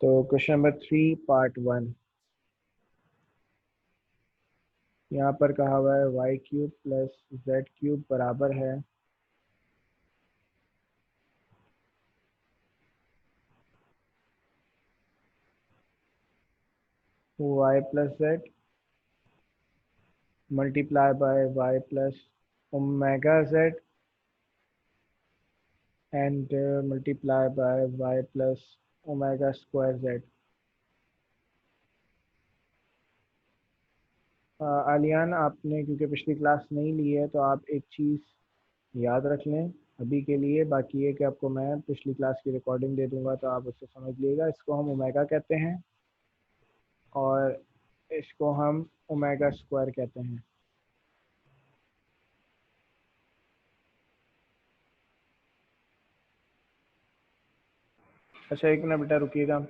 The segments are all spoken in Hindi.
तो क्वेश्चन नंबर 3 पार्ट 1 यहाँ पर कहा हुआ है Y cube plus Z cube बराबर है Y plus Z multiply by Y plus omega Z and multiply by Y plus omega square Z. Aliyan, आपने क्योंकि पिछली क्लास नहीं ली है तो आप एक चीज़ याद रख लें अभी के लिए। बाकी ये कि आपको मैं पिछली क्लास की रिकॉर्डिंग दे दूंगा तो आप उससे समझ लीजिएगा। इसको हम ओमेगा कहते हैं और इसको हम ओमेगा स्क्वायर कहते हैं। अच्छा, एक मिनट बेटा रुकिएगा।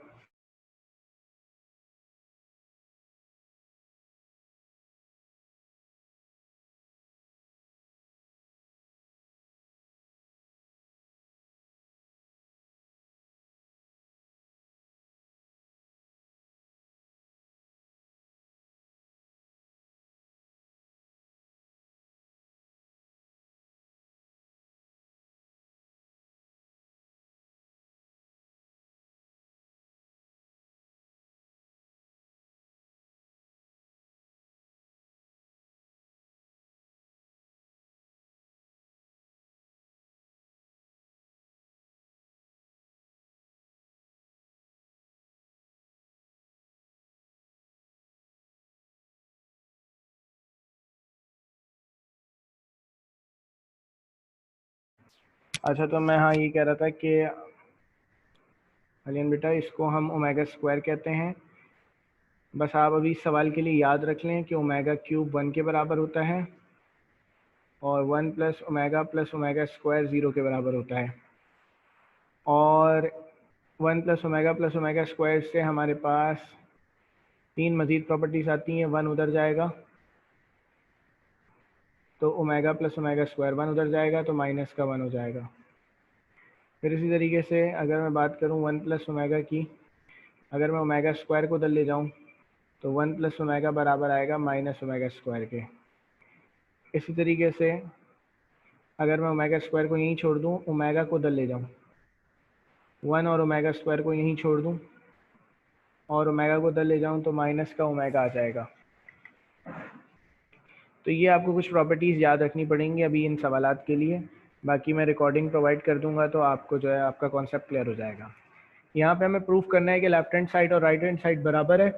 अच्छा, तो मैं हाँ ये कह रहा था कि अलियन बेटा, इसको हम ओमेगा स्क्वायर कहते हैं। बस आप अभी इस सवाल के लिए याद रख लें कि ओमेगा क्यूब 1 के बराबर होता है और 1 प्लस ओमेगा स्क्वायर 0 के बराबर होता है। और 1 प्लस ओमेगा स्क्वायर से हमारे पास 3 मज़ीद प्रॉपर्टीज आती हैं। 1 उधर जाएगा तो ओमेगा प्लस ओमेगा स्क्वायर 1 उधर जाएगा तो माइनस का 1 हो जाएगा। फिर इसी तरीके से अगर मैं बात करूँ 1 प्लस ओमेगा की, अगर मैं ओमेगा स्क्वायर को उधर ले जाऊँ तो 1 प्लस ओमेगा बराबर आएगा माइनस ओमेगा स्क्वायर के। इसी तरीके से अगर मैं ओमेगा स्क्वायर को यहीं छोड़ दूँ, ओमेगा को उधर ले जाऊँ, 1 और ओमेगा स्क्वायर को यहीं छोड़ दूँ और ओमेगा को उधर ले जाऊँ तो माइनस का ओमेगा आ जाएगा। तो ये आपको कुछ प्रॉपर्टीज़ याद रखनी पड़ेंगी अभी इन सवालात के लिए। बाकी मैं रिकॉर्डिंग प्रोवाइड कर दूंगा तो आपको जो है आपका कॉन्सेप्ट क्लियर हो जाएगा। यहाँ पे हमें प्रूफ करना है कि लेफ्ट हैंड साइड और राइट हैंड साइड बराबर है।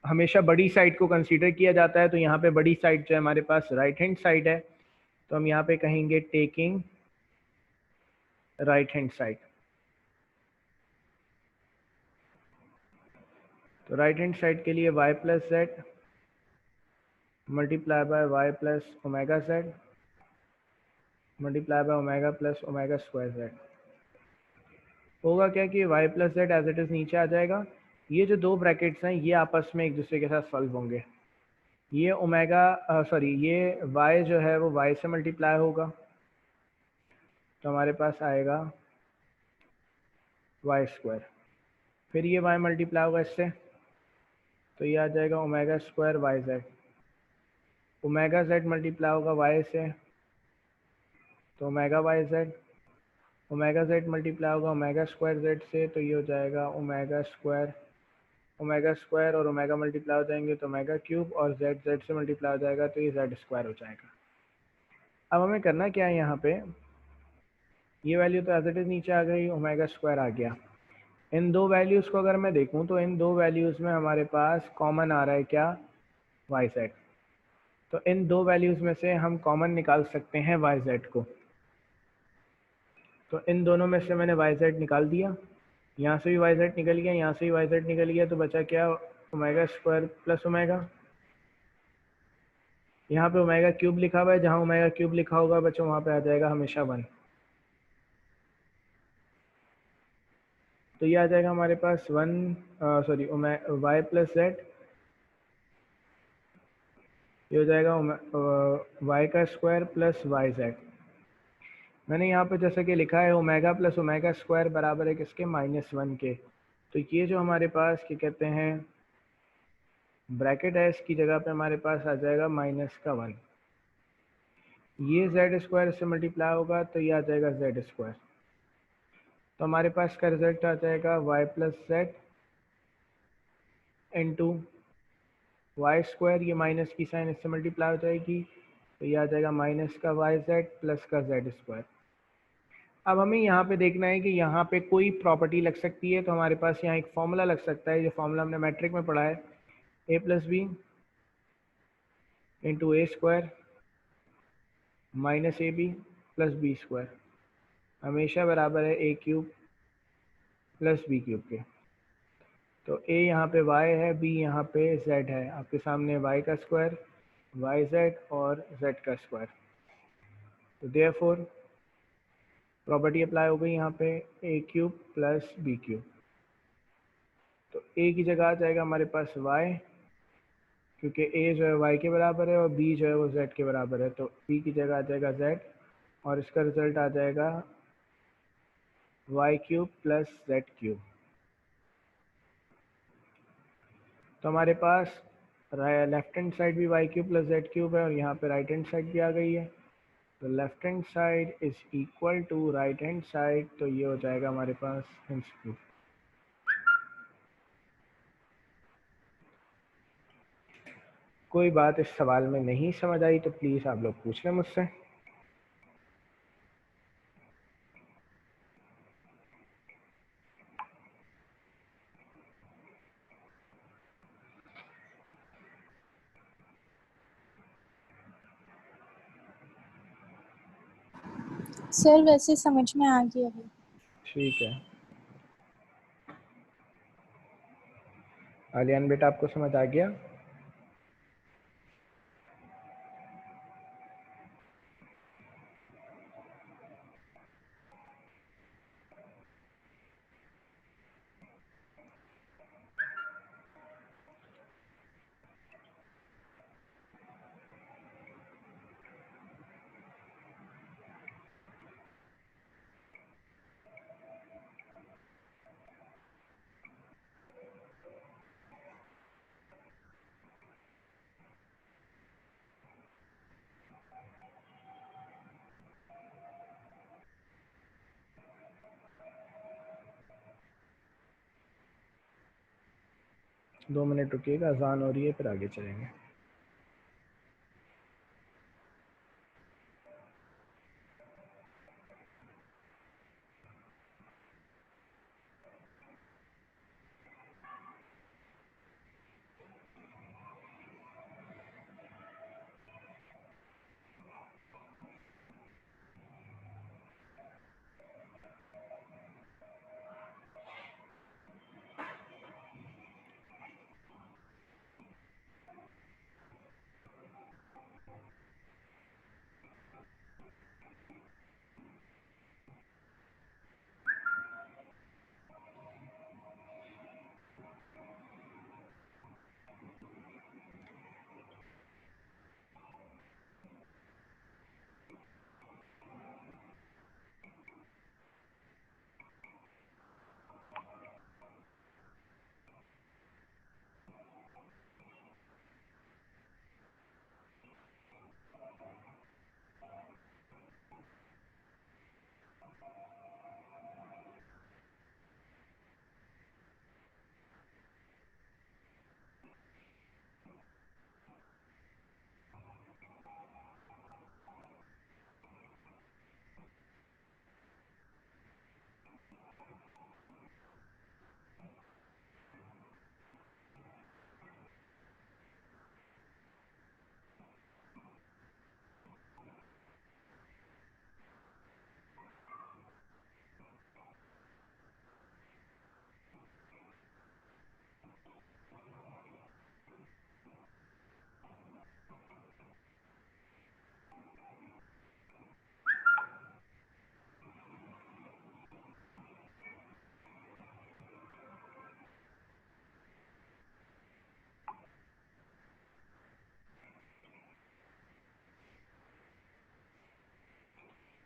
हमेशा बड़ी साइड को कंसीडर किया जाता है, तो यहाँ पे बड़ी साइड जो है हमारे पास राइट हैंड साइड है, तो हम यहाँ पे कहेंगे टेकिंग राइट हैंड साइड। तो राइट हैंड साइड के लिए y plus Z multiply by Y plus omega Z multiply by omega plus omega square Z. होगा क्या कि y plus Z as it is नीचे आ जाएगा। ये जो दो ब्रैकेट्स हैं ये आपस में एक दूसरे के साथ सॉल्व होंगे। ये ओमेगा ये y जो है वो y से मल्टीप्लाई होगा तो हमारे पास आएगा वाई स्क्वायर। फिर ये y मल्टीप्लाई होगा इससे तो ये आ जाएगा omega square Y Z. Omega Z multiply होगा y से तो omega Y Z. Omega Z multiply होगा ओमेगा स्क्वायर जेड से तो ये हो जाएगा ओमेगा स्क्वायर। ओमेगा स्क्वायर और ओमेगा मल्टीप्लाई हो जाएंगे तो ओमेगा क्यूब और जेड जेड से मल्टीप्लाई हो जाएगा तो ये जेड स्क्वायर हो जाएगा। अब हमें करना क्या है, यहाँ पे ये वैल्यू तो एज इट इज़ नीचे आ गई, ओमेगा स्क्वायर आ गया। इन दो वैल्यूज़ को अगर मैं देखूँ तो इन दो वैल्यूज़ में हमारे पास कॉमन आ रहा है क्या, वाई जेड। तो इन दो वैल्यूज़ में से हम कॉमन निकाल सकते हैं वाई जेड को। तो इन दोनों में से मैंने वाई जेड निकाल दिया, यहाँ से भी वाई जेड निकल गया, यहाँ से भी वाई जेड निकल गया, तो बचा क्या, ओमेगा स्क्वायर प्लस ओमेगा। यहाँ पे ओमेगा क्यूब लिखा हुआ है, जहाँ ओमेगा क्यूब लिखा होगा बच्चों वहाँ पे आ जाएगा हमेशा 1। तो ये आ जाएगा हमारे पास वाई प्लस जेड, ये हो जाएगा वाई का स्क्वायर प्लस वाई जेड। मैंने यहाँ पे जैसा कि लिखा है ओमेगा प्लस ओमेगा स्क्वायर बराबर है किसके, -1 के। तो ये जो हमारे पास क्या कहते हैं ब्रैकेट है, इसकी जगह पे हमारे पास आ जाएगा -1। ये जेड स्क्वायर से मल्टीप्लाई होगा तो ये आ जाएगा जेड स्क्वायर। तो हमारे पास का रिजल्ट आ जाएगा y plus Z into Y square, ये माइनस की साइन इससे मल्टीप्लाई हो जाएगी तो ये आ जाएगा माइनस का वाई जेड प्लस का जेड स्क्वायर। अब हमें यहाँ पे देखना है कि यहाँ पे कोई प्रॉपर्टी लग सकती है, तो हमारे पास यहाँ एक फॉर्मूला लग सकता है, जो फॉर्मूला हमने मैट्रिक में पढ़ा है, A plus B into A square minus A B plus B square हमेशा बराबर है A cube plus B cube के। तो a यहाँ पे y है, b यहाँ पे z है, आपके सामने y का स्क्वायर yz और z का स्क्वायर। तो देयरफॉर प्रॉपर्टी अप्लाई हो गई यहाँ पे a cube plus B cube. तो a की जगह आ जाएगा हमारे पास y, क्योंकि a जो है y के बराबर है और b जो है वो z के बराबर है, तो b की जगह आ जाएगा z और इसका रिजल्ट आ जाएगा y cube plus z cube. तो हमारे पास लेफ्ट हैंड साइड भी Y cube plus Z cube है और यहाँ पे राइट हैंड साइड भी आ गई है। तो left hand side is equal to right hand side, तो ये हो जाएगा हमारे पास हिंस क्यूब। कोई बात इस सवाल में नहीं समझ आई तो प्लीज़ आप लोग पूछ लें मुझसे। सर वैसे समझ में आ गया है। ठीक है आलियान बेटा, आपको समझ आ गया? दो मिनट रुकिएगा, अजान हो रही है, फिर आगे चलेंगे।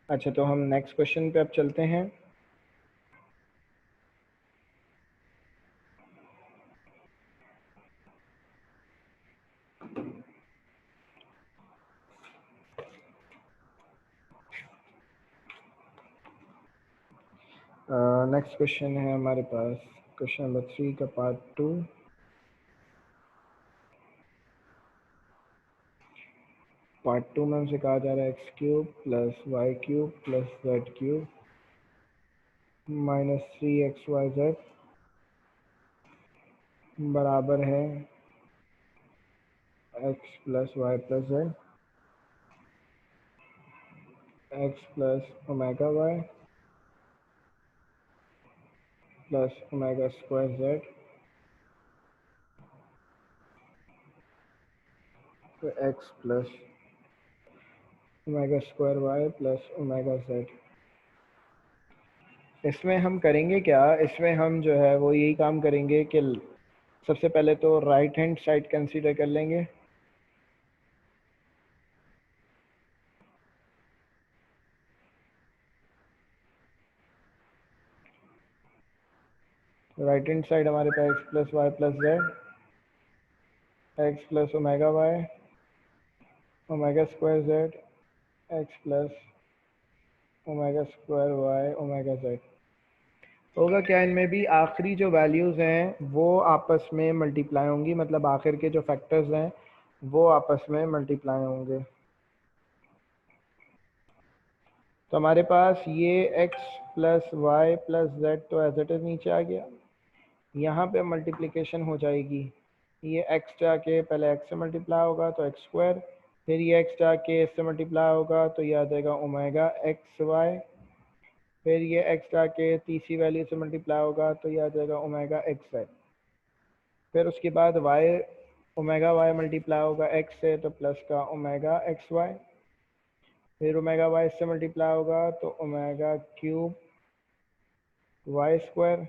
अच्छा, तो हम नेक्स्ट क्वेश्चन पे अब चलते हैं। नेक्स्ट क्वेश्चन है हमारे पास क्वेश्चन नंबर 3 का पार्ट 2। पार्ट 2 में हमसे कहा जा रहा है X cube plus Y cube plus Z cube minus 3xyz बराबर है X plus Y plus Z X plus omega Y plus omega square Z. तो X plus omega square Y plus omega Z. इसमें हम करेंगे क्या, इसमें हम जो है वो यही काम करेंगे कि सबसे पहले तो राइट हैंड साइड कंसीडर कर लेंगे। राइट हैंड साइड हमारे पास X plus Y plus Z X plus omega Y omega square Z X plus omega square Y omega Z. होगा क्या, इनमें भी आखिरी जो वैल्यूज़ हैं वो आपस में मल्टीप्लाई होंगी, मतलब आखिर के जो फैक्टर्स हैं वो आपस में मल्टीप्लाई होंगे। तो हमारे पास ये x plus Y plus Z तो एज इट इज़ नीचे आ गया। यहाँ पे मल्टीप्लिकेशन हो जाएगी, ये x जाके पहले x से मल्टीप्लाई होगा तो एक्स स्क्वायर, फिर ये x जाके इससे मल्टीप्लाई होगा तो ये आ जाएगा ओमेगा एक्स वाई, फिर ये x जाके तीसरी वैल्यू से मल्टीप्लाई होगा तो ये आ जाएगा ओमेगा एक्स वाई, फिर उसके बाद y ओमेगा वाई मल्टीप्लाई होगा x से तो प्लस का ओमेगा एक्स वाई, फिर ओमेगा वाई से मल्टीप्लाई होगा तो ओमेगा क्यूब वाई स्क्वायर,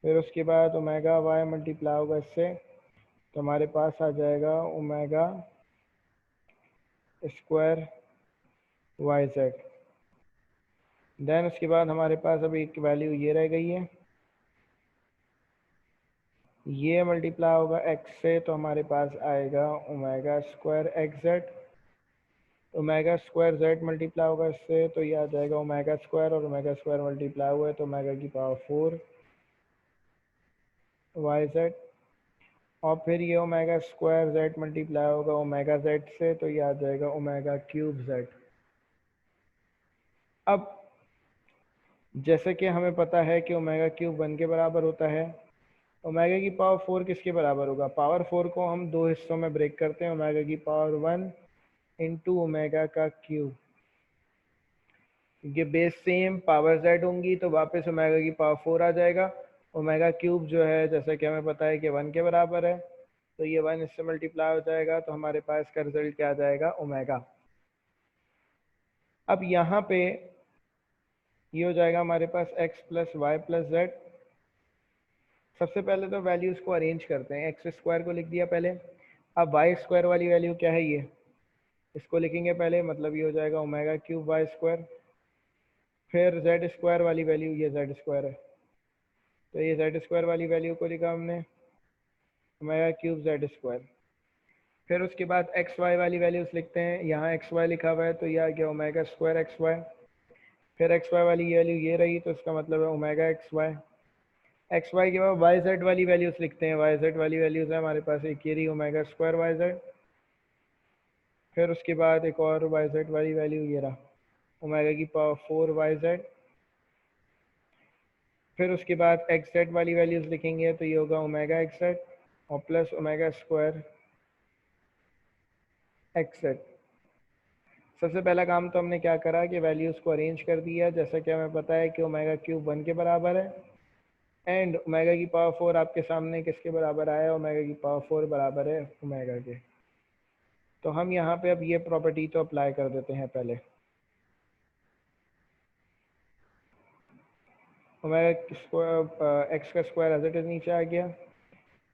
फिर उसके बाद ओमेगा वाई मल्टीप्लाई होगा इससे तो हमारे पास आ जाएगा omega square Y Z. Then उसके बाद हमारे पास अभी एक वैल्यू ये रह गई है, ये मल्टीप्लाई होगा x से तो हमारे पास आएगा omega square x Z, omega square Z multiply होगा इससे तो ये आ जाएगा ओमेगा स्क्वायर, और ओमेगा स्क्वायर मल्टीप्लाई हुआ है तो ओमेगा की पावर 4 वाई जेड, और फिर ये ओमेगा स्क्वायर जेड मल्टीप्लाई होगा ओमेगा जेड से तो ये आ जाएगा ओमेगा क्यूब जेड। अब जैसे कि हमें पता है कि ओमेगा क्यूब 1 के बराबर होता है, ओमेगा की पावर 4 किसके बराबर होगा, पावर 4 को हम दो हिस्सों में ब्रेक करते हैं, ओमेगा की पावर 1 इंटू ओमेगा का क्यूब। ये बेस सेम पावर जेड होंगी तो वापस ओमेगा की पावर 4 आ जाएगा। ओमेगा क्यूब जो है जैसा कि हमें पता है कि 1 के बराबर है तो ये 1 इससे मल्टीप्लाई हो जाएगा तो हमारे पास इसका रिजल्ट क्या आ जाएगा ओमेगा। अब यहाँ पे ये हो जाएगा हमारे पास x plus Y plus Z. सबसे पहले तो वैल्यूज को अरेंज करते हैं, एक्स स्क्वायर को लिख दिया पहले, अब वाई स्क्वायर वाली वैल्यू क्या है ये, इसको लिखेंगे पहले, मतलब ये हो जाएगा ओमेगा क्यूब वाई स्क्वायर, फिर जेड स्क्वायर वाली वैल्यू ये जेड स्क्वायर है तो ये जेड स्क्वायर वाली वैल्यू को लिखा हमने ओमेगा क्यूब जेड स्क्वायर, फिर उसके बाद एक्स वाई वाली वैल्यूज लिखते हैं, यहाँ एक्स वाई लिखा हुआ है तो यह आ गया ओमेगा स्क्वायर एक्स वाई, फिर एक्स वाई वाली वैल्यू ये रही तो इसका मतलब है omega X Y, X Y के बाद वाई जेड वाली वैल्यूज लिखते हैं, वाई जेड वाली वैल्यूज है हमारे पास एक ये रही ओमेगा स्क्वायर वाई जेड, फिर उसके बाद एक और वाई जेड वाली वैल्यू ये रहा ओमेगा की पावर 4 वाई जेड, फिर उसके बाद एक्स जेड वाली वैल्यूज लिखेंगे तो ये होगा ओमेगा एक्स जेड और plus omega square x Z. सबसे पहला काम तो हमने क्या करा कि वैल्यूज को अरेंज कर दिया, जैसा कि हमें पता है कि ओमेगा क्यूब 1 के बराबर है एंड ओमेगा की पावर 4 आपके सामने किसके बराबर आया, ओमेगा की पावर 4 बराबर है ओमेगा के। तो हम यहाँ पे अब ये प्रॉपर्टी तो अप्लाई कर देते हैं पहले, ओमेगा एक्स का स्क्वायर एज इट इज नीचे आ गया,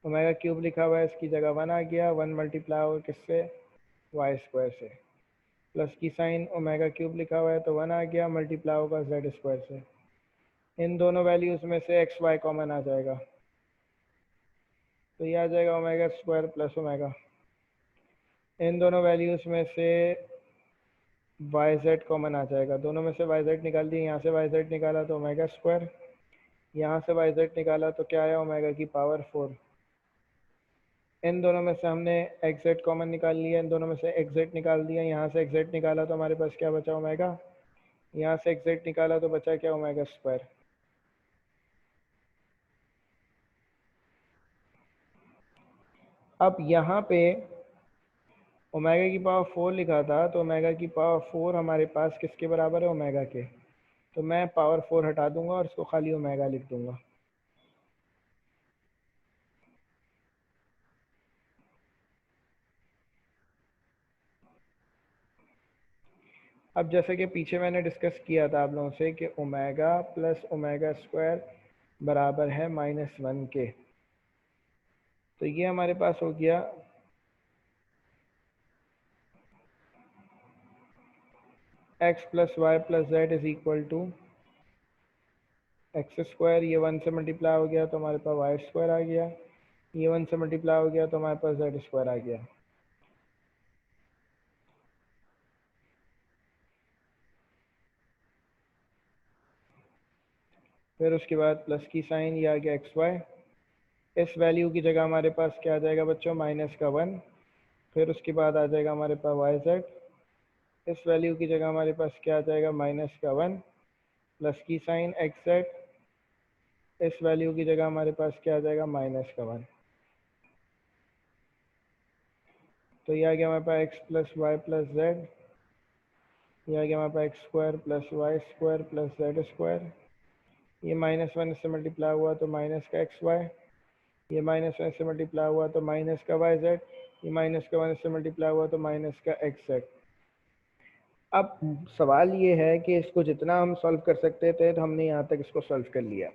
ओमेगा क्यूब लिखा हुआ है इसकी जगह 1 आ गया, 1 मल्टीप्लाई होगा किससे वाई स्क्वायर से, प्लस की साइन ओमेगा क्यूब लिखा हुआ है तो 1 आ गया, मल्टीप्लाई होगा जेड स्क्वायर से, इन दोनों वैल्यूज में से एक्स वाई कॉमन आ जाएगा तो ये आ जाएगा ओमेगा स्क्वायर प्लस ओमेगा, इन दोनों वैल्यूज में से वाई जेड कॉमन आ जाएगा, दोनों में से वाई जेड निकाल दिए, यहाँ से वाई जेड निकाला तो ओमेगा स्क्वायर, यहाँ से वाई जेड निकाला तो क्या आया ओमेगा की पावर 4। इन दोनों में से हमने एक्स जेड कॉमन निकाल लिया, इन दोनों में से एक्स जेड निकाल दिया, यहाँ से एक्स जेड निकाला तो हमारे पास क्या बचा ओमेगा, यहाँ से एक्स जेड निकाला तो बचा क्या ओमेगा स्क्वायर। अब यहाँ पे ओमेगा की पावर 4 लिखा था, तो ओमेगा की पावर 4 हमारे पास किसके बराबर है, ओमेगा के। तो मैं पावर 4 हटा दूंगा और इसको खाली ओमेगा लिख दूंगा। अब जैसे कि पीछे मैंने डिस्कस किया था आप लोगों से कि ओमेगा प्लस ओमेगा स्क्वायर बराबर है -1 के, तो ये हमारे पास हो गया x plus Y plus Z is equal to X square, ये 1 से मल्टीप्लाई हो गया तो हमारे पास वाई स्क्वायर आ गया, ये 1 से मल्टीप्लाई हो गया तो हमारे पास जेड स्क्वायर आ गया। फिर उसके बाद प्लस की साइन, ये आ गया एक्स वाई, इस वैल्यू की जगह हमारे पास क्या आ जाएगा बच्चों, -1। फिर उसके बाद आ जाएगा हमारे पास वाई जेड, इस वैल्यू की जगह हमारे पास क्या आ जाएगा -1, प्लस की साइन एक्स जेड, इस वैल्यू की जगह हमारे पास क्या आ जाएगा -1। तो ये आ गया हमारे पास X plus Y plus Z, ये आ गया हमारे पास X square plus Y square plus Z square, ये -1 से मल्टीप्लाई हुआ तो माइनस का एक्स वाई, ये -1 से मल्टीप्लाई हुआ तो माइनस का वाई जेड, ये -1 से मल्टीप्लाई हुआ तो माइनस का एक्स जेड। अब सवाल ये है कि इसको जितना हम सॉल्व कर सकते थे तो हमने यहाँ तक इसको सॉल्व कर लिया,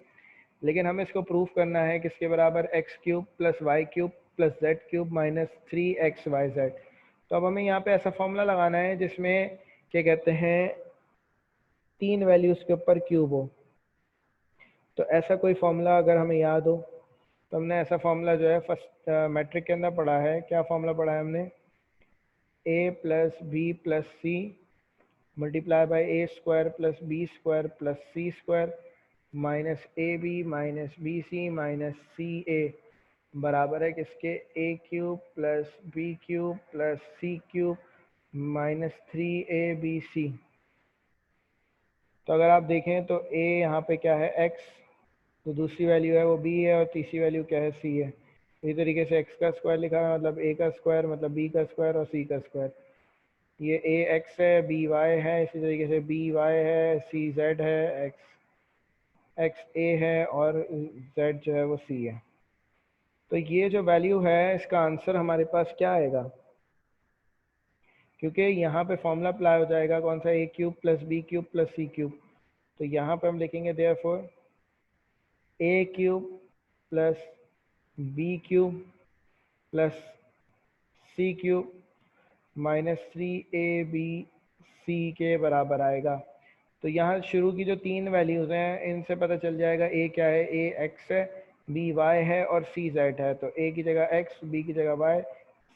लेकिन हमें इसको प्रूव करना है किसके बराबर, X cube plus Y cube plus Z cube -3xyz। तो अब हमें यहाँ पे ऐसा फॉर्मूला लगाना है जिसमें क्या कहते हैं 3 वैल्यूज़ के ऊपर क्यूब हो। तो ऐसा कोई फॉर्मूला अगर हमें याद हो तो हमने ऐसा फॉर्मूला जो है फर्स्ट मैट्रिक के अंदर पढ़ा है। क्या फॉर्मूला पढ़ा है हमने, a plus B plus C multiply by A square plus B square plus C square minus A B minus B C minus C A बराबर है किसके, A cube plus B cube plus C cube -3abc। तो अगर आप देखें तो a यहाँ पे क्या है x, तो दूसरी वैल्यू है वो b है, और तीसरी वैल्यू क्या है c है। इसी तरीके से x का स्क्वायर लिखा है मतलब a का स्क्वायर मतलब b का स्क्वायर और c का स्क्वायर। ये a x है, b y है, इसी तरीके से b y है, c z है, x a है और z जो है वो c है। तो ये जो वैल्यू है इसका आंसर हमारे पास क्या आएगा, क्योंकि यहाँ पे फॉर्मूला अप्लाई हो जाएगा कौन सा, A cube plus B cube plus C cube. तो यहाँ पे हम लिखेंगे therefore A cube plus B cube plus C cube -3abc के बराबर आएगा। तो यहाँ शुरू की जो 3 वैल्यूज़ हैं इनसे पता चल जाएगा a क्या है, a x है, b y है और c z है। तो a की जगह x, b की जगह y,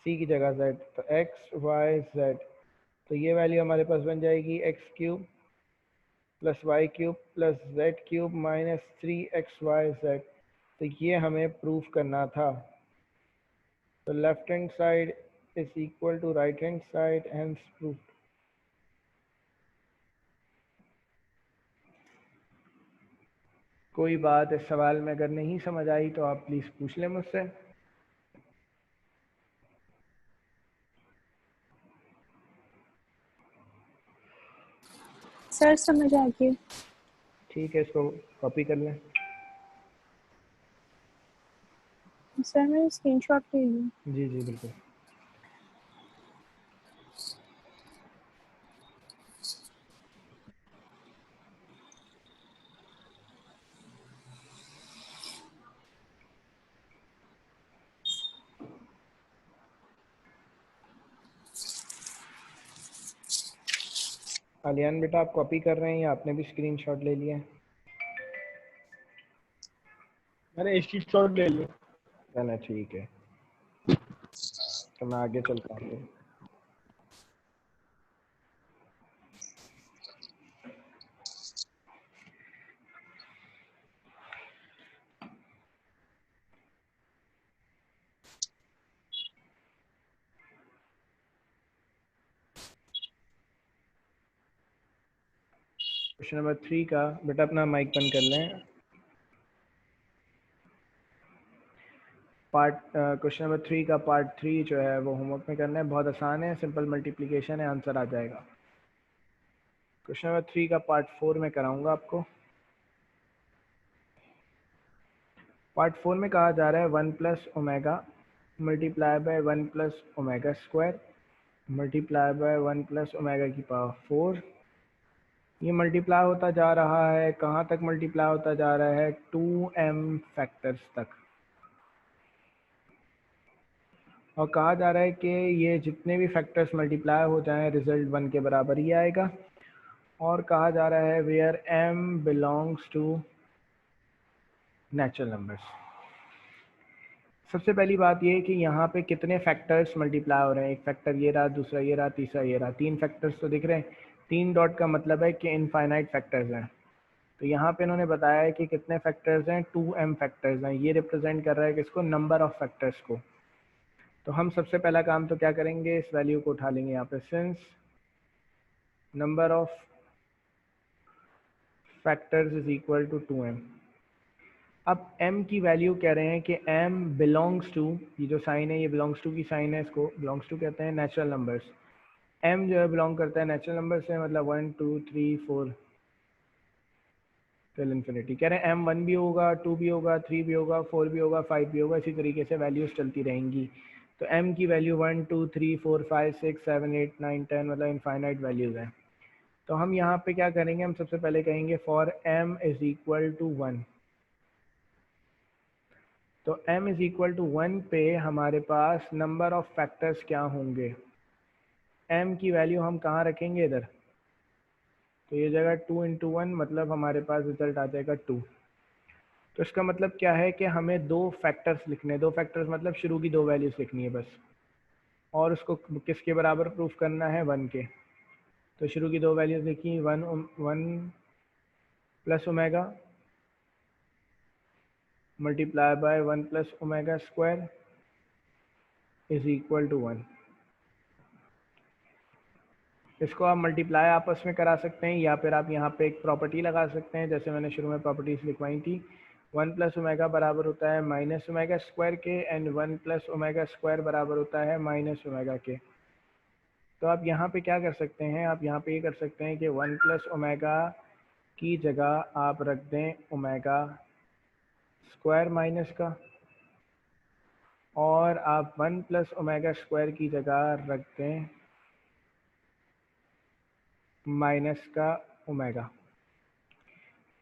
c की जगह z, तो x y z। तो ये वैल्यू हमारे पास बन जाएगी X cube plus Y cube plus Z cube -3xyz। तो ये हमें प्रूफ करना था। तो left hand side is equal to right hand side, hence proof. कोई बात इस सवाल में अगर नहीं समझ आई तो आप प्लीज़ पूछ लें मुझसे। सर समझ आ गई। ठीक है, इसको कॉपी कर लें। सर मैंने स्क्रीनशॉट ले ली। जी जी बिल्कुल। आलियान बेटा आप कॉपी कर रहे हैं या आपने भी स्क्रीनशॉट ले लिया? मैंने स्क्रीनशॉट ले लिया। चलो ठीक है, तो मैं आगे चलता हूँ। क्वेश्चन नंबर 3 का, बेटा अपना माइक बंद कर लें। क्वेश्चन नंबर 3 का पार्ट 3 जो है वो होमवर्क में करना है, बहुत आसान है, सिंपल मल्टीप्लिकेशन है, आंसर आ जाएगा। क्वेश्चन नंबर 3 का पार्ट 4 में कराऊंगा आपको। पार्ट 4 में कहा जा रहा है 1 plus omega multiply by 1 plus omega square multiply by 1 plus omega की पावर 4। ये मल्टीप्लाई होता जा रहा है, कहाँ तक मल्टीप्लाई होता जा रहा है? 2m फैक्टर्स तक। और कहा जा रहा है कि ये जितने भी फैक्टर्स मल्टीप्लाई हो जाएं रिजल्ट 1 के बराबर ही आएगा। और कहा जा रहा है where m belongs to natural numbers. सबसे पहली बात ये है कि यहाँ पे कितने फैक्टर्स मल्टीप्लाई हो रहे हैं। एक फैक्टर ये रहा, दूसरा ये रहा, तीसरा ये रहा, 3 फैक्टर्स तो दिख रहे हैं। 3 डॉट का मतलब है कि इनफाइनाइट फैक्टर्स हैं। तो यहाँ पे इन्होंने बताया है कि कितने फैक्टर्स हैं, 2m फैक्टर्स हैं। ये रिप्रेजेंट कर रहा है किसको? नंबर ऑफ फैक्टर्स को। तो हम सबसे पहला काम तो क्या करेंगे, इस वैल्यू को उठा लेंगे यहाँ पे, since number of factors is equal to 2m। अब m की वैल्यू कह रहे हैं कि m बिलोंग्स टू, ये जो साइन है ये बिलोंग्स टू की साइन है, इसको बिलोंग्स टू कहते हैं नेचुरल नंबर्स। m जो है बिलोंग करता है नेचुरल नंबर से, मतलब 1 2 3 4 टिल इन्फिनिटी। कह रहे हैं m 1 भी होगा, 2 भी होगा, 3 भी होगा, 4 भी होगा, 5 भी होगा, इसी तरीके से वैल्यूज चलती रहेंगी। तो m की वैल्यू 1 2 3 4 5 6 7 8 9 10 मतलब इनफाइनाइट वैल्यूज हैं। तो हम यहाँ पे क्या करेंगे, हम सबसे पहले कहेंगे for m is equal to 1। तो m इज इक्वल टू 1 पे हमारे पास नंबर ऑफ फैक्टर्स क्या होंगे? m की वैल्यू हम कहाँ रखेंगे? इधर। तो ये जगह 2 इंटू 1 मतलब हमारे पास रिजल्ट आ जाएगा 2। तो इसका मतलब क्या है कि हमें 2 फैक्टर्स लिखने हैं। 2 फैक्टर्स मतलब शुरू की 2 वैल्यूज लिखनी है बस, और उसको किसके बराबर प्रूफ करना है? 1 के। तो शुरू की 2 वैल्यूज लिखी, 1 plus omega multiply by 1 plus omega square is equal to 1। इसको आप मल्टीप्लाई आपस में करा सकते हैं, या फिर आप यहाँ पे एक प्रॉपर्टी लगा सकते हैं, जैसे मैंने शुरू में प्रॉपर्टीज लिखवाई थी। 1 प्लस ओमेगा बराबर होता है माइनस ओमेगा स्क्वायर के, एंड 1 प्लस ओमेगा स्क्वायर बराबर होता है माइनस ओमेगा के। तो आप यहाँ पे क्या कर सकते हैं, आप यहाँ पे ये कर सकते हैं कि 1 प्लस ओमेगा की जगह आप रख दें ओमेगा स्क्वायर माइनस का, और आप 1 प्लस ओमेगा स्क्वायर की जगह रख दें माइनस का ओमेगा।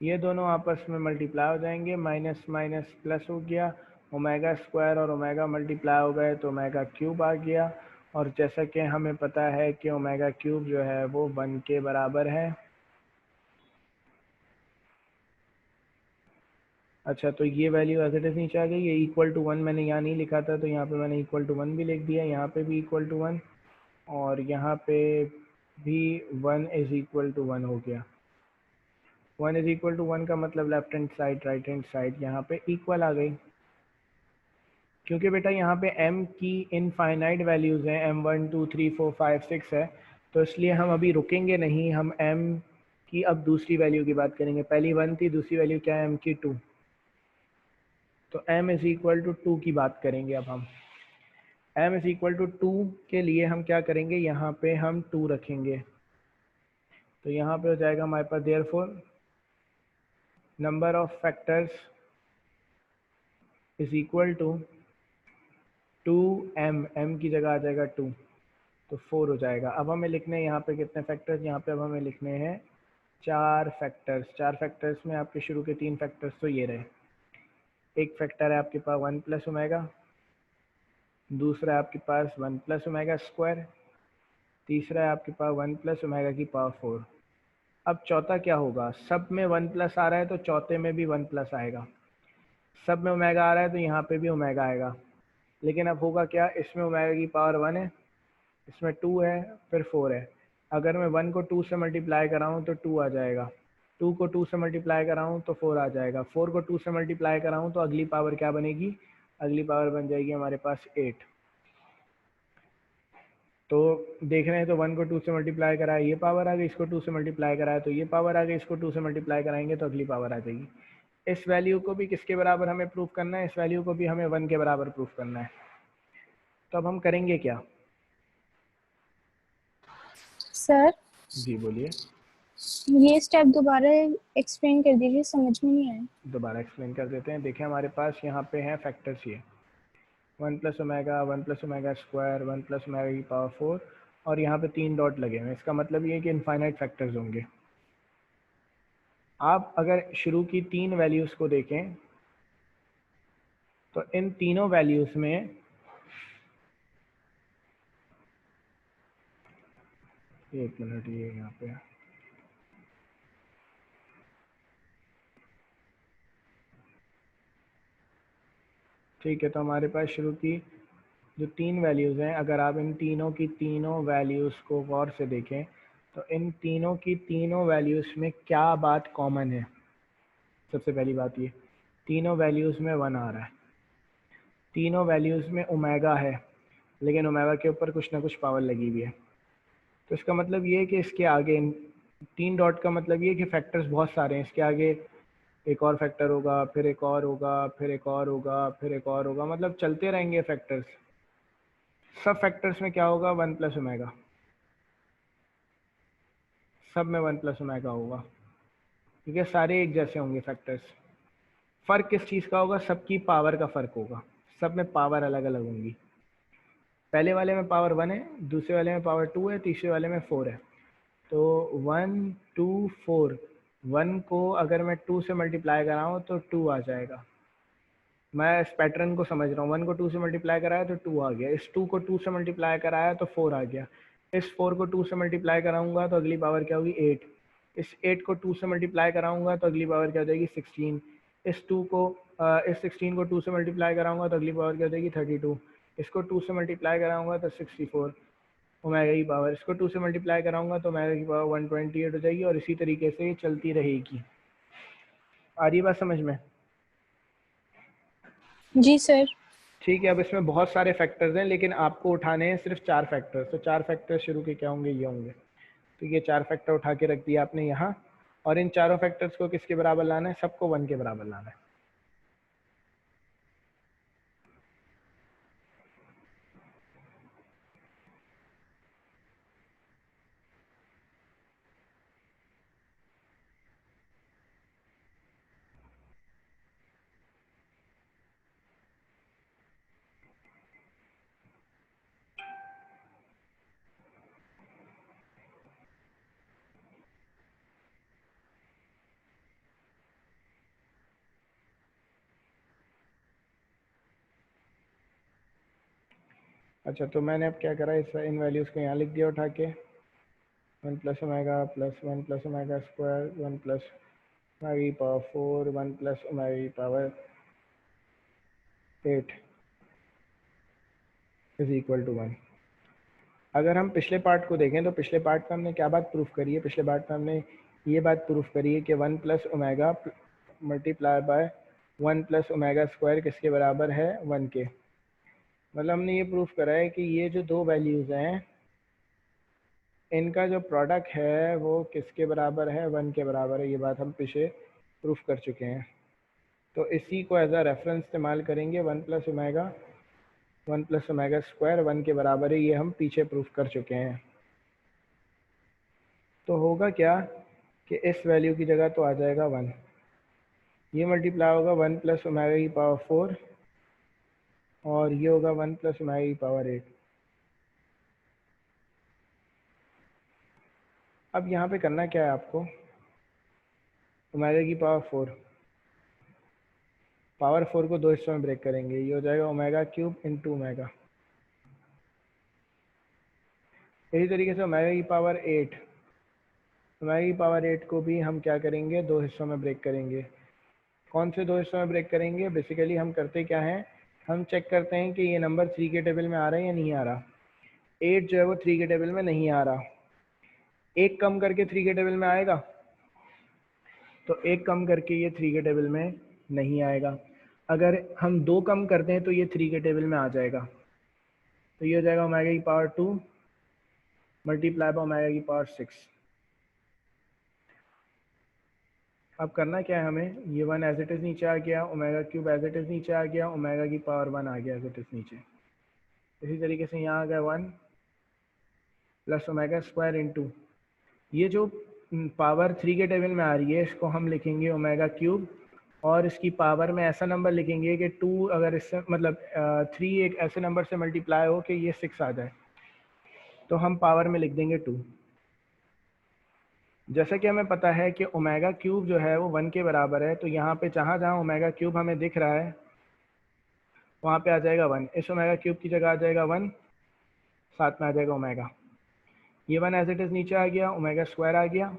ये दोनों आपस में मल्टीप्लाई हो जाएंगे, माइनस माइनस प्लस हो गया, ओमेगा स्क्वायर और ओमेगा मल्टीप्लाई हो गए तो ओमेगा क्यूब आ गया। और जैसा कि हमें पता है कि ओमेगा क्यूब जो है वो 1 के बराबर है। अच्छा, तो ये वैल्यू एज इट इज नीचे आ गई। ये इक्वल टू 1 मैंने यहाँ नहीं लिखा था, तो यहाँ पे मैंने इक्वल टू 1 भी लिख दिया, यहाँ पे भी इक्वल टू 1, और यहाँ पे भी 1 इज इक्वल टू 1 हो गया। 1 इज इक्वल टू 1 का मतलब left hand side right hand side यहाँ पे इक्वल आ गई, क्योंकि बेटा यहाँ पे m की इनफाइनाइट वैल्यूज़ हैं, m 1 2 3 4 5 6 है, तो इसलिए हम अभी रुकेंगे नहीं, हम m की अब दूसरी वैल्यू की बात करेंगे। पहली 1 थी, दूसरी वैल्यू क्या है m की? 2। तो m इज इक्वल टू 2 की बात करेंगे अब हम। m इज इक्वल टू 2 के लिए हम क्या करेंगे, यहाँ पे हम 2 रखेंगे। तो यहाँ पे हो जाएगा हमारे पास therefore number of factors is equal to 2m, m की जगह आ जाएगा 2, तो 4 हो जाएगा। अब हमें लिखने हैं यहाँ पे कितने फैक्टर्स, यहाँ पे अब हमें लिखने हैं 4 फैक्टर्स। 4 फैक्टर्स में आपके शुरू के 3 फैक्टर्स तो ये रहे। एक फैक्टर है आपके पास 1 प्लस ओमेगा, दूसरा है आपके पास 1 प्लस ओमेगा स्क्वायर, तीसरा है आपके पास 1 प्लस ओमेगा की पावर 4। अब चौथा क्या होगा? सब में 1 प्लस आ रहा है तो चौथे में भी 1 प्लस आएगा। सब में ओमेगा आ रहा है तो यहाँ पे भी ओमेगा आएगा। लेकिन अब होगा क्या, इसमें ओमेगा की पावर 1 है, इसमें 2 है, फिर 4 है। अगर मैं 1 को 2 से मल्टीप्लाई कराऊँ तो 2 आ जाएगा, 2 को 2 से मल्टीप्लाई कराऊँ तो 4 आ जाएगा, 4 को 2 से मल्टीप्लाई कराऊँ तो अगली पावर क्या बनेगी? अगली पावर बन जाएगी हमारे पास 8। तो देख रहे हैं तो 1 को 2 से मल्टीप्लाई करा है, ये पावर आ गई, इसको 2 से मल्टीप्लाई करा है तो ये पावर आ गई, इसको 2 से मल्टीप्लाई कराएंगे तो अगली पावर आ जाएगी। इस वैल्यू को भी किसके बराबर हमें प्रूफ करना है, इस वैल्यू को भी हमें 1 के बराबर प्रूफ करना है। तो अब हम करेंगे क्या? सर जी बोलिए। ये स्टेप दोबारा एक्सप्लेन कर दीजिए, समझ में नहीं आया। दोबारा एक्सप्लेन कर देते हैं। देखिए हमारे पास यहाँ पे हैं फैक्टर्स, ये 1 plus omega, 1 plus omega square, 1 plus omega की पावर 4 और यहाँ पे 3 डॉट लगे हुए हैं। इसका मतलब ये है कि इनफाइनाइट फैक्टर्स होंगे। आप अगर शुरू की 3 वैल्यूज़ को देखें तो इन तीनों वैल्यूज़ में एक मिनट, ये यहाँ पे ठीक है। तो हमारे पास शुरू की जो 3 वैल्यूज़ हैं, अगर आप इन तीनों की तीनों वैल्यूज़ को गौर से देखें तो इन तीनों की तीनों वैल्यूज़ में क्या बात कॉमन है? सबसे पहली बात ये, तीनों वैल्यूज़ में 1 आ रहा है, तीनों वैल्यूज़ में ओमेगा है, लेकिन ओमेगा के ऊपर कुछ ना कुछ पावर लगी हुई है। तो इसका मतलब ये है कि इसके आगे 3 डॉट का मतलब ये है कि फैक्टर्स बहुत सारे हैं। इसके आगे एक और फैक्टर होगा, फिर एक और होगा, फिर एक और होगा, फिर एक और होगा, मतलब चलते रहेंगे फैक्टर्स। सब फैक्टर्स में क्या होगा? 1 प्लस ओमेगा, सब में 1 प्लस ओमेगा होगा, क्योंकि सारे एक जैसे होंगे फैक्टर्स। फ़र्क किस चीज़ का होगा? सबकी पावर का फ़र्क होगा, सब में पावर अलग अलग होंगी। पहले वाले में पावर 1 है, दूसरे वाले में पावर 2 है, तीसरे वाले में 4 है। तो 1 2 4, 1 को अगर मैं 2 से मल्टीप्लाई कराऊँ तो 2 आ जाएगा। मैं इस पैटर्न को समझ रहा हूँ। 1 को 2 से मल्टीप्लाई कराया तो 2 आ गया, इस 2 को 2 से मल्टीप्लाई कराया तो 4 आ गया, इस 4 को 2 से मल्टीप्लाई कराऊंगा तो अगली पावर क्या होगी? 8। इस 8 को 2 से मल्टीप्लाई कराऊंगा तो अगली पावर क्या हो जाएगी? 16। इस 16 को 2 से मल्टीप्लाई कराऊंगा तो अगली पावर क्या हो जाएगी? 32। इसको 2 से मल्टीप्लाई कराऊंगा तो 64 ओमेगा की पावर, इसको 2 से मल्टीप्लाई कराऊंगा तो ओमेगा की पावर 128 हो जाएगी, और इसी तरीके से ये चलती रहेगी। आ रही बात समझ में? जी सर। ठीक है। अब इसमें बहुत सारे फैक्टर्स हैं, लेकिन आपको उठाने हैं सिर्फ 4 फैक्टर्स। तो 4 फैक्टर्स शुरू के क्या होंगे? ये होंगे। तो ये 4 फैक्टर उठा के रख दिया आपने यहाँ, और इन चारों फैक्टर्स को किसके बराबर लाना है? सबको 1 के बराबर लाना है। अच्छा, तो मैंने अब क्या करा, इन वैल्यूज़ को यहाँ लिख दिया उठा के। 1 plus omega plus 1 plus omega square, 1 plus omega की पावर 4, 1 प्लस ओमेगा की पावर 8 इज इक्वल टू 1। अगर हम पिछले पार्ट को देखें तो पिछले पार्ट में हमने क्या बात प्रूफ करी है? पिछले पार्ट में हमने ये बात प्रूफ करी है कि 1 plus omega multiply by 1 plus omega square किसके बराबर है? 1 के। मतलब हमने ये प्रूफ करा है कि ये जो दो वैल्यूज़ हैं, इनका जो प्रोडक्ट है वो किसके बराबर है? 1 के बराबर है। ये बात हम पीछे प्रूफ कर चुके हैं। तो इसी को एज अ रेफरेंस इस्तेमाल करेंगे। 1 प्लस ओमेगा स्क्वायर 1 के बराबर है, ये हम पीछे प्रूफ कर चुके हैं। तो होगा क्या कि इस वैल्यू की जगह तो आ जाएगा 1, ये मल्टीप्लाई होगा 1 प्लस ओमेगा की पावर 4, और ये होगा 1 प्लस ओमेगा की पावर 8। अब यहाँ पे करना क्या है आपको? ओमेगा की पावर 4 को 2 हिस्सों में ब्रेक करेंगे, ये हो जाएगा ओमेगा क्यूब इंटू ओमेगा। इसी तरीके से ओमेगा की पावर 8 को भी हम क्या करेंगे? 2 हिस्सों में ब्रेक करेंगे। कौन से 2 हिस्सों में ब्रेक करेंगे? बेसिकली हम करते क्या हैं, हम चेक करते हैं कि ये नंबर 3 के टेबल में आ रहा है या नहीं आ रहा। 8 जो है वो 3 के टेबल में नहीं आ रहा, एक कम करके 3 के टेबल में आएगा, तो एक कम करके ये 3 के टेबल में नहीं आएगा। अगर हम 2 कम करते हैं तो ये 3 के टेबल में आ जाएगा। तो ये हो जाएगा ओमेगा की पावर 2 मल्टीप्लाई बाय ओमेगा की पावर 6। अब करना क्या है हमें, ये 1 एज इट इज़ नीचे आ गया, omega cube as it is नीचे आ गया, ओमेगा की पावर 1 आ गया एज इट इज़ नीचे। इसी तरीके से यहाँ आ गया 1 प्लस ओमेगा स्क्वायर इंटू, ये जो पावर 3 के टेबल में आ रही है इसको हम लिखेंगे ओमेगा क्यूब, और इसकी पावर में ऐसा नंबर लिखेंगे कि 2 अगर इससे मतलब 3 एक ऐसे नंबर से मल्टीप्लाई हो कि ये 6 आ जाए, तो हम पावर में लिख देंगे 2। जैसे कि हमें पता है कि ओमेगा क्यूब जो है वो 1 के बराबर है, तो यहाँ पे जहाँ जहाँ ओमेगा क्यूब हमें दिख रहा है वहाँ पे आ जाएगा 1। इस ओमेगा क्यूब की जगह आ जाएगा 1, साथ में आ जाएगा ओमेगा। ये 1 एज इट इज़ नीचे आ गया, ओमेगा स्क्वायर आ गया,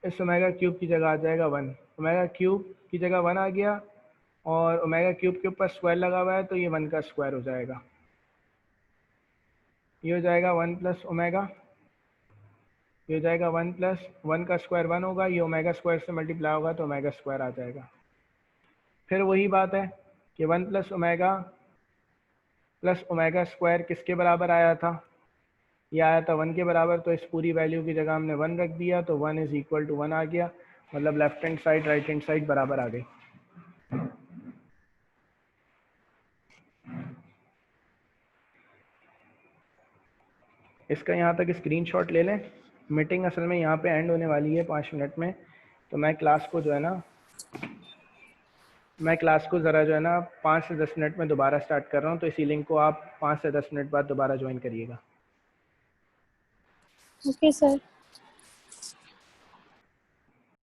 इस ओमेगा क्यूब की जगह आ जाएगा 1, ओमेगा क्यूब की जगह 1 आ गया, और ओमेगा क्यूब के ऊपर स्क्वायर लगा हुआ है तो ये 1 का स्क्वायर हो जाएगा। ये हो जाएगा 1 प्लस ओमेगा, ये हो जाएगा 1 प्लस 1 का स्क्वायर 1 होगा, ये ओमेगा स्क्वायर से मल्टीप्लाई होगा तो ओमेगा स्क्वायर आ जाएगा। फिर वही बात है कि 1 प्लस ओमेगा स्क्वायर किसके बराबर आया था, ये आया था 1 के बराबर, तो इस पूरी वैल्यू की जगह हमने 1 रख दिया तो 1 इज इक्वल टू 1 आ गया, मतलब left hand side right hand side बराबर आ गई। इसका यहाँ तक स्क्रीनशॉट ले लें। मीटिंग असल में यहाँ पे एंड होने वाली है 5 मिनट में, तो मैं क्लास को जो है ना ज़रा जो है ना 5 से 10 मिनट में दोबारा स्टार्ट कर रहा हूँ, तो इसी लिंक को आप 5 से 10 मिनट बाद दोबारा ज्वाइन करिएगा। Okay sir.